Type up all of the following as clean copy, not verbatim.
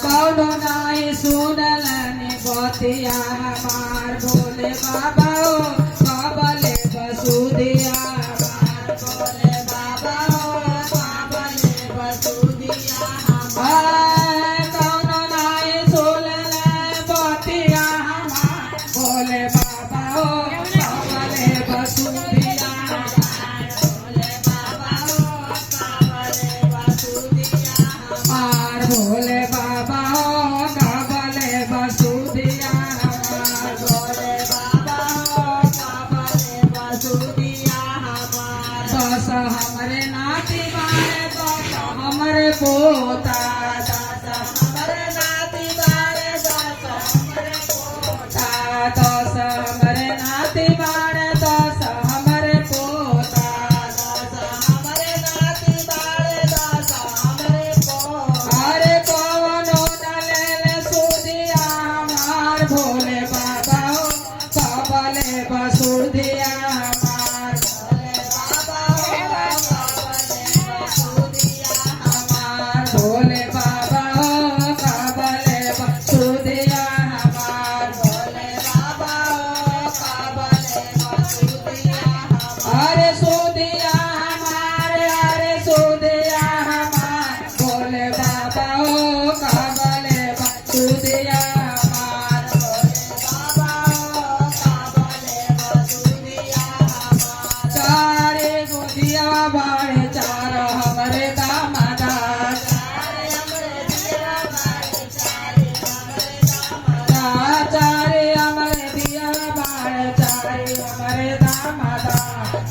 कौनो नाई सुनलनि बतिया हमार भोले बाबा ओ कबले बसुदिया हमार भोले बाबा ओ कबले बसुदिया हमार कौनो नाई सुनलनि बतिया हमार भोले बाबा ओ कबले बसुदिया हमार भोले बाबा ओ कबले बसुदिया हमार भोले बाबा ओ कबले बसुदिया हमार भोले बाबा ओ कबले बसुदिया हमार दस हमरे नाती बारे दस हमरे पोता दस हमरे नाती बारे दस हमरे पोता दस हमरे नाती बारे दस हमरे पोता दस हमरे नाती बारे दस हमरे पोता अरे कौनो डाले सुदिया हमार भोले बाबा ओ कबले बसुदिया हमार भोले बाबा ओ कबले बसुदिया हमार भोले बाबा ओ कबले बसुदिया हमार भोले बाबा ओ कबले बसुदिया अरे सुदिया हमार अरे सुदिया हमार भोले बाबा ओ कबले बसुदिया हमार भोले बाबा ओ कबले बसुदिया हमार चारे गोदिया बाड़े चार हमरे दामादा चारे हमरे दिया बाड़े चारे हमरे दामादा चारे हमरे दिया बाड़े चारे हमरे दामादा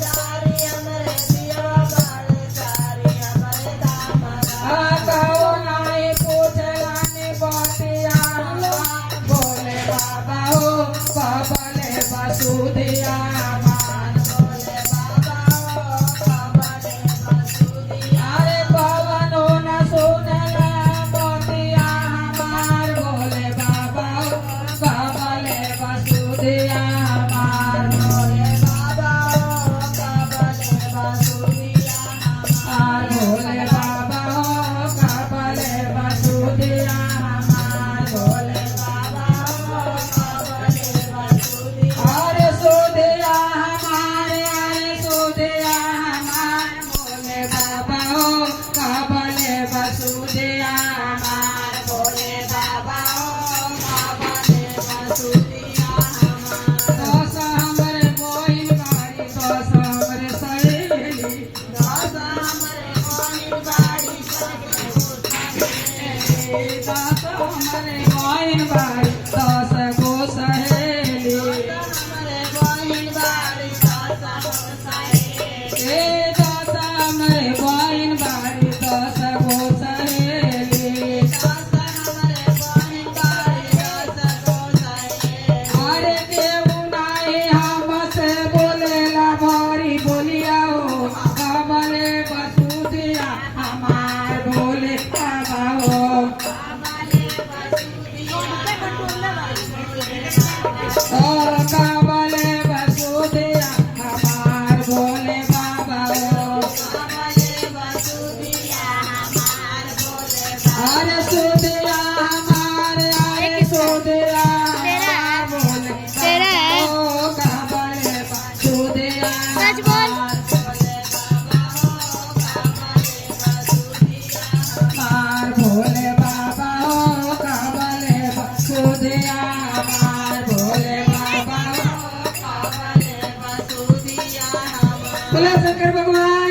चारे हमरे दिया बाड़े चारे हमरे दामादा कहो नाई पूछलानी बतिया भोले बाबा ओ कबले बसुदिया हमार भोले बाबा ओ कबले बसुदिया अरे कवनो न सुनला बतिया हमार भोले बाबा ओ कबले बसुदिया हमार भोले बाबा ओ कबले बसुदिया हमार भोले बाबा ओ कबले बसुदिया हमार भोले बाबा ओ कबले बसुदिया अरे सुदिया हमार अरे सुदिया हमार भोले बाबा ओ कबले बसुदिया हमार भोले बाबा ओ कबले बसुदिया हमार दस हमरे बोइन बाड़ी दस हमरे सहेली दस हमरे बोइन बाड़ी दस हमरे बोइन बाड़ी दस गो सहेली हमरे बोइन बाड़ी दस गो सहेली दस हमरे बोइन बाड़ी दस गो सहेली दस हमरे बोइन बाड़ी दस गो सहेली अरे केहू नाई हमसे बोलेला भरी बोलिया ओ कबले बसुदिया हमार भोले बाबा ओ कबले बसुदिया ओ कबले बसुदिया हमार भोले बाबा ओ कबले बसुदिया हमार भोले बाबा अरे सुदिया हमार अरे सुदिया हमार भोले तेरा है। ओ कबले बसुदिया सच बोल। हमार भोले बाबा ओ कबले बसुदिया हमार भोले बाबा ओ कबले बसुदिया हमार भोले बाबा ओ कबले बसुदिया हमार बोला शंकर भगवान